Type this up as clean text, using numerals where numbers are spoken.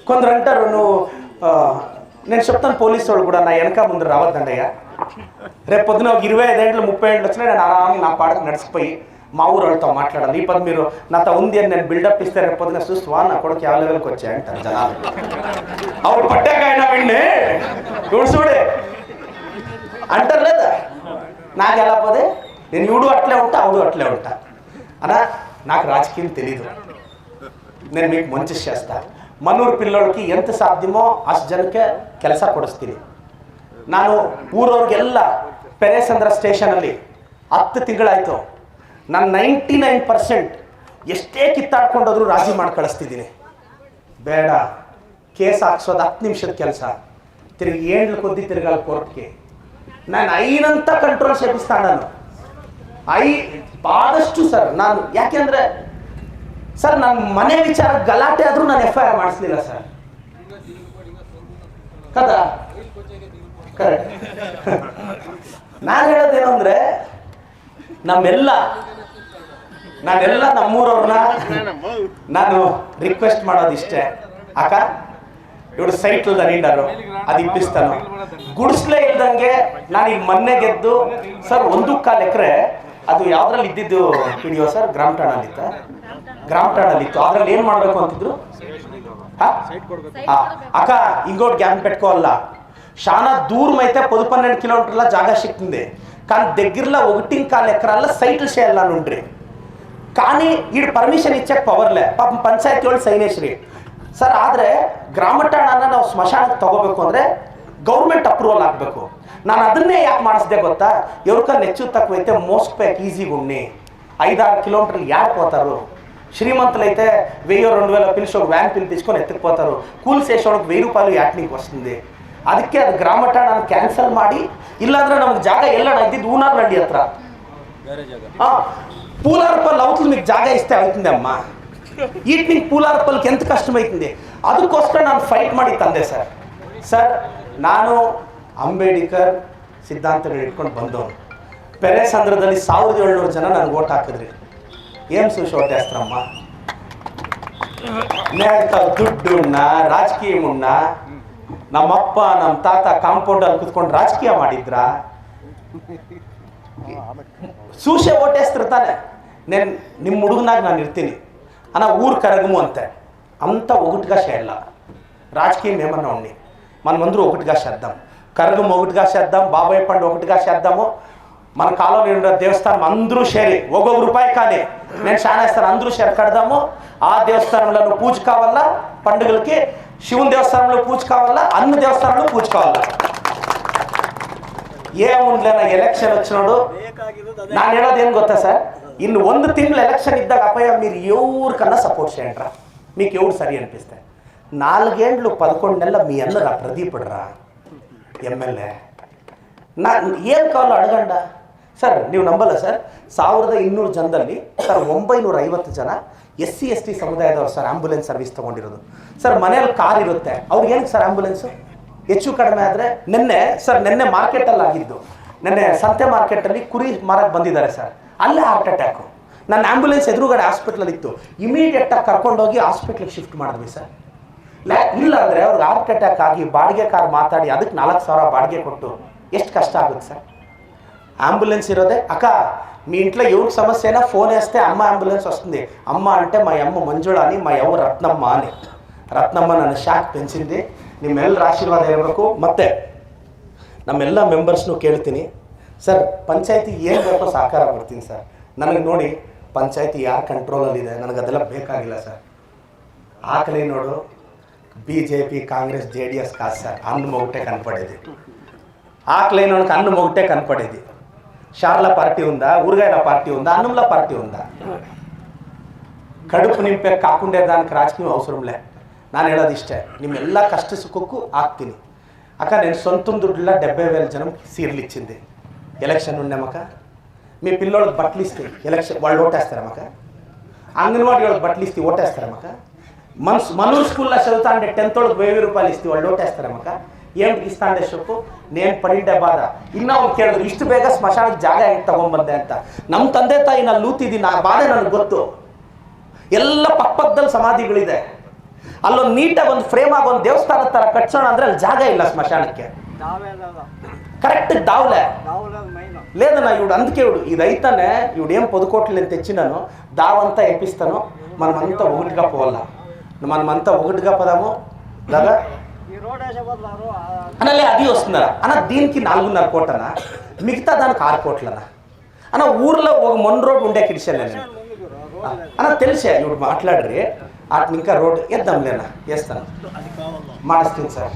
కొందరు అంటారు నువ్వు నేను చెప్తాను పోలీసు వాళ్ళు కూడా నా వెనక ముందు రావద్దండయ్య. రేపు పొద్దున ఒక 25 ఏళ్ళు 30 ఏళ్ళు వచ్చినా నేను ఆరామి నా పాడకు నడిచిపోయి మా ఊరు వాళ్ళతో మాట్లాడాలి. ఈ పది మీరు నాతో ఉంది అని నేను బిల్డప్ ఇస్తే రేపు పొద్దున చూస్తువా నా కొడుకు ಯಾವ లెవెల్కి వచ్చాయంటారు జనాలు. అప్పుడు పట్టాక అయినా విండి చూడు చూడే అంటారు లేదా. నాకు ఎలా పోదే నేను ఇవుడు అట్లే ఉంటా అవుడు అట్లే ఉంటా అన్నా. నాకు ರಾಜಕೀಯ తెలీదు. నేను మీకు ಮಂಚಿ చేస్ತಾ. ಮನೂರು ಪಿಲ್ಲೋಳಕ್ಕೆ ಎಂತ ಸಾಧ್ಯಮೋ ಅಷ್ಟು ಜನಕ್ಕೆ ಕೆಲಸ ಕೊಡಿಸ್ತೀನಿ. ನಾನು ಊರವ್ರಿಗೆಲ್ಲ ಪೆರೇಸಂದ್ರ ಸ್ಟೇಷನಲ್ಲಿ 10 ತಿಂಗಳಾಯಿತು. ನಾನು 99% ಎಷ್ಟೇ ಕಿತ್ತಾಡ್ಕೊಂಡೋದ್ರೂ ರಾಜಿ ಮಾಡಿ ಕಳಿಸ್ತಿದ್ದೀನಿ. ಬೇಡ ಕೇಸ್ ಹಾಕ್ಸೋದು 10 ನಿಮಿಷದ ಕೆಲಸ. ತಿರುಗಿ 7 ಕೊದ್ದಿ ತಿರುಗಲ್ಲ ಕೋರ್ಟ್ಗೆ. ನಾನು ಐನಂತ ಕಂಟ್ರೋಲ್ ಶೇಪಿಸ್ತಾ ನಾನು ಆದಷ್ಟು ಸರ್. ನಾನು ಯಾಕೆಂದರೆ ಸರ್ ನನ್ನ ಮನೆ ವಿಚಾರ ಗಲಾಟೆ ಆದರೂ ನಾನು FIR ಮಾಡಿಸ್ಲಿಲ್ಲ ಸರ್. ಕದಾ ಕರೆಕ್ಟ್. ನಾನು ಹೇಳೋದೇನು ಅಂದರೆ ನಾನೆಲ್ಲ ನಮ್ಮೂರವ್ರನ್ನ ನಾನು ರಿಕ್ವೆಸ್ಟ್ ಮಾಡೋದಿಷ್ಟೇ. ಅಕ್ಕ ಇವರು ಸೈಟ್ಲ್ ನೀಡಾರು ಅದು ಇಪ್ಪಿಸ್ತಾನು ಗುಡಿಸ್ಲೇ ಇಲ್ದಂಗೆ. ನಾನು ಈಗ ಮೊನ್ನೆ ಗೆದ್ದು ಸರ್ 1.25 ಎಕರೆ ಅದು ಯಾವ್ದ್ರಲ್ಲಿ ಇದ್ದಿದ್ದು ಹಿಡಿಯೋ ಸರ್ ಗ್ರಾಮ ಠಾಣಲ್ಲಿತ್ತು. ಅದ್ರಲ್ಲಿ ಏನು ಮಾಡಬೇಕು ಅಂತಿದ್ರು అక్క ఇంకోటి గ్యాప్ పెట్టుకోవాలా. చాలా దూరం అయితే 12 కిలోమీటర్ల జాగా సిక్కింది. కానీ దగ్గరలో 1.25 ఎకరాల సైట్లు చేయాలని ఉండ్రి. కానీ ఈడు ಪರ್ಮಿಷನ್ ಇಚ್ಚಕ್ಕೆ ಪವರ್ಲೆ. ಪಾಪ ಪಂಚಾಯತ್ వాళ్ళు ಸೈನ್ ಹೆಸ್ರಿ ಸರ್. ಆದರೆ ಗ್ರಾಮ ಠಾಣನ ನಾವು ಸ್ಮಶಾನಕ್ಕೆ ತಗೋಬೇಕು ಅಂದರೆ ಗೌರ್ಮೆಂಟ್ ಅಪ್ರೂವಲ್ ಆಗಬೇಕು. ನಾನು ಅದನ್ನೇ ಯಾಕೆ ಮಾಡಿಸ್ದೆ ಗೊತ್ತಾ. ఎవరికన్నా ಹೆಚ್ಚು తక్కువ అయితే మోసుకుపోయాక ఈజీగా ఉన్ని 5-6 కిలోమీటర్లు యాడ్ పోతారు. శ్రీమంతులు అయితే 1000-2000 పిలిచి ఒక వ్యాన్ పిలిపించుకొని ఎత్తుకుపోతారు. కూలి చేసేవాళ్ళకి 1000 రూపాయలు ಯಾಟ್ನಿಗೆ వస్తుంది. ಅದಕ್ಕೆ ಅದು ಗ್ರಾಮ ಠಾಣನ ಕ್ಯಾನ್ಸಲ್ ಮಾಡಿ ಇಲ್ಲಾಂದ್ರೆ ನಮಗೆ ಜಾಗ ಎಲ್ಲಣ್ಣ ಇದ್ದಿದ್ದು ಊನಾರ್ನಳ್ಳಿ ಹತ್ರ పూలారపల్లి అవుతుంది. మీకు జాగా ఇస్తే అవుతుంది అమ్మ. ఈట్ನಿಗೆ పూలారపల్లికి ఎంత కష్టమవుతుంది. ಅದಕ್ಕೋಸ್ಕರ ನಾನು ಫೈಟ್ ಮಾಡಿ ತಂದೆ ಸರ್. ಸರ್ ನಾನು ಅಂಬೇಡ್ಕರ್ ಸಿದ್ಧಾಂತಗಳು ಇಟ್ಕೊಂಡು ಬಂದವನು. ಪೆರೇಸಂದ್ರದಲ್ಲಿ 1700 ಜನ ನನಗೆ ಓಟ್ ಹಾಕಿದ್ರಿ. ఏం చూసి ఓటేస్తారమ్మా. నేను ದುಡ್ಡು ಉన్నా ರಾಜಕೀಯ ಉన్నా ನಮ್ಮಪ್ಪ ನಮ್ಮ ತಾತ ಕಾಂಪೌಂಡಲ್ಲಿ ಕುತ್ಕೊಂಡು ರಾಜಕೀಯ ಮಾಡಿದ್ರಾ చూసే ఓటేస్తారతాನೆ. నేను ನಿಮ್ಮ ಹುಡುಗನಾಗ ನಾನು ఇర్ತೀನಿ అన్న ఊరు కరగము అంతే అంత ఒకటిగా చేయాల. రాజకీయం ఏమన్నా ఉండి మనమందరూ ఒకటిగా చేద్దాం. కరగం ఒకటిగా చేద్దాం. బాబాయ్ పండు ఒకటిగా చేద్దాము. మన కాలంలో ఉండే దేవస్థానం అందరూ షేరి ఒక్కొక్క రూపాయి కానీ నేను శానేస్తాను. అందరూ షేర్ కడదాము. ఆ దేవస్థానంలో పూజ కావాలా. పండుగలకి శివుని దేవస్థానంలో పూజ కావాలా. అన్ని దేవస్థానంలో పూజ కావాలా. ఏముండలేನ ಎಲೆಕ್ಷನ್ వచ్చినాడు. ನಾನು ಹೇಳೋದು ಏನು ಗೊತ್ತಾ ಸರ್. ಇನ್ನು 1 ತಿಂಗಳು ಎಲೆಕ್ಷನ್ ಇದ್ದಾಗ ಅಪ್ಪಯ್ಯ మీరు ఎవరికన్నా సపోర్ట్ చేయండిరా. మీకు ఎవరు సరి అనిపిస్తే 4 ఏళ్ళు 11 నెలల మీ అన్నరా ప్రదీపుడురా ఎమ్మెల్యే. నా ಏನು ಕಾವಾಲೋ ಅಡಗಂಡ ಸರ್. ನೀವು ನಂಬಲ್ಲ ಸರ್. 1200 ಜನದಲ್ಲಿ ಸರ್ 950 ಜನ SC ST ಸಮುದಾಯದವರು ಸರ್ ಆಂಬುಲೆನ್ಸ್ ಸರ್ವಿಸ್ ತೊಗೊಂಡಿರೋದು ಸರ್. ಮನೆಯಲ್ಲಿ ಕಾರ್ ಇರುತ್ತೆ ಅವ್ರಿಗೇನಕ್ಕೆ ಸರ್ ಆಂಬುಲೆನ್ಸು ಹೆಚ್ಚು ಕಡಿಮೆ ಆದರೆ. ನಿನ್ನೆ ಮಾರ್ಕೆಟಲ್ಲಿ ಆಗಿದ್ದು. ನಿನ್ನೆ ಸಂತೆ ಮಾರ್ಕೆಟಲ್ಲಿ ಕುರಿ ಮಾರಕ್ಕೆ ಬಂದಿದ್ದಾರೆ ಸರ್. ಅಲ್ಲೇ ಹಾರ್ಟ್ ಅಟ್ಯಾಕು. ನನ್ನ ಆಂಬುಲೆನ್ಸ್ ಎದುರುಗಡೆ ಹಾಸ್ಪಿಟ್ಲಲ್ಲಿ ಇತ್ತು. ಇಮಿಡಿಯೇಟಾಗಿ ಕರ್ಕೊಂಡೋಗಿ ಹಾಸ್ಪಿಟ್ಲಿಗೆ ಶಿಫ್ಟ್ ಮಾಡಿದ್ವಿ ಸರ್. ಇಲ್ಲ ಅಂದರೆ ಅವ್ರಿಗೆ ಹಾರ್ಟ್ ಅಟ್ಯಾಕ್ ಆಗಿ ಬಾಡಿಗೆ ಕಾರ್ ಮಾತಾಡಿ ಅದಕ್ಕೆ 4000 ಬಾಡಿಗೆ ಕೊಟ್ಟು ಎಷ್ಟು కష్ట ఆగుతుంది సార్. అంబులెన్స్ ఇరోదే అక్క మీ ఇంట్లో ఎవరికి సమస్య అయినా ఫోన్ వేస్తే అమ్మ అంబులెన్స్ వస్తుంది. అమ్మ అంటే మా అమ్మ మంజుಳ అని మా యవ్వ ರತ್ನಮ್ಮ అని. ರತ್ನಮ್ಮ ನನ್ನ ಶಾಕ್ ಪೆಂಚಿಂది. ನಿಮ್ಮೆಲ್ಲರ ಆಶೀರ್ವಾದ ಇರಬೇಕು. ಮತ್ತೆ ನಮ್ಮೆಲ್ಲ ಮೆಂಬರ್ಸ್ನು ಕೇಳ್ತೀನಿ ಸರ್. ಪಂಚಾಯತಿ ಏನು ಬೇಕೋ ಸಹಕಾರ ಕೊಡ್ತೀನಿ ಸರ್. ನನಗೆ ನೋಡಿ ಪಂಚಾಯತಿ ಯಾರ ಕಂಟ್ರೋಲಲ್ಲಿದೆ ನನಗೆ ಅದೆಲ್ಲ ಬೇಕಾಗಿಲ್ಲ ಸರ್. ಆಕಲಿ ನೋಡು BJP కాంగ్రెస్ JDS కాదు సార్. అన్ను ఒకటే కనపడేది. ఆకలేనోనికి అన్నం ఒకటే కనపడేది. షార్ల పార్టీ ఉందా, ఊరగాయల పార్టీ ఉందా, అన్నంల పార్టీ ఉందా. ಕಡುಪು ನಿಂಪೆ ಕಾಕುಂಡೆ దానికి ರಾಜಕೀಯ ಅವಸರಂಲೇ. ನಾನು ಹೇಳೋದು ಇಷ್ಟೇ. ನಿಮ್ಮೆಲ್ಲ ಕಷ್ಟ ಸುಖಕ್ಕೂ ಆಗ್ತೀನಿ ಅಕ್ಕ. నేను సొంతం దుడ్డులా 70,000 జనం సీర్లు ఇచ్చింది. ఎలక్షన్ ఉండేమక్క మీ పిల్లోళ్ళకి బట్టలు ఇస్తే ఎలక్షన్ వాళ్ళు ఓటేస్తారమ్మక. అంగన్వాడీ వాళ్ళకి బట్టలు ఇస్తే ఓటేస్తారమ్మక. మనూరు స్కూల్లో చదువుతా అంటే 10th వాళ్ళకి 1000 రూపాయలు ఇస్తే వాళ్ళు ఓటేస్తారమ్మక. ಏನ್ಗೆ ಇಷ್ಟ ಅಂದೆ ಸೊಪ್ಪು ನೇನು ಪಡಿಡೆ ಬಾದ. ಇನ್ನೂ ಅವ್ರು ಕೇಳಿದ್ರು ಇಷ್ಟು ಬೇಗ ಸ್ಮಶಾನಕ್ಕೆ ಜಾಗ ಹೆಂಗೆ ತೊಗೊಂಬಂದೆ ಅಂತ. ನಮ್ಮ ತಂದೆ ತಾಯಿ ನಾನು ಲೂತಿದ್ದೀನಿ. ಆ ಬಾಧೆ ನನಗೆ ಗೊತ್ತು. ಎಲ್ಲ ಪಕ್ಕದಲ್ಲಿ ಸಮಾಧಿಗಳಿದೆ. ಅಲ್ಲೊಂದು ನೀಟಾಗಿ ಒಂದು ಫ್ರೇಮ್ ಆಗಿ ಒಂದು ದೇವಸ್ಥಾನದ ಥರ ಕಟ್ಸೋಣ ಅಂದರೆ ಅಲ್ಲಿ ಜಾಗ ಇಲ್ಲ ಸ್ಮಶಾನಕ್ಕೆ. కరెక్ట్ దావులే లేదన్నా ఇవిడు అందుకే ఇది అయితేనే ఇవిడు ఏం 10 కోట్లు నేను తెచ్చినాను దావంతా ఎప్పిస్తాను మనమంతా ఒకటిగా పోవాలా మనమంతా ఒకటిగా పదాము దాదా అన్నలే అది వస్తుందా అన్న దీనికి 4.5 కోట్లనా మిగతా దానికి 6 కోట్లనా అన్న ఊర్లో ఒక మొన్న రోడ్ ఉండే కిడిచాను నేను అన్న తెలిసే ఇవిడు మాట్లాడరి అట్లా ఇంకా రోడ్ వేద్దాంలేనా వేస్తాను ಮಾಡಿಸ್ತೀನಿ ಸರ್.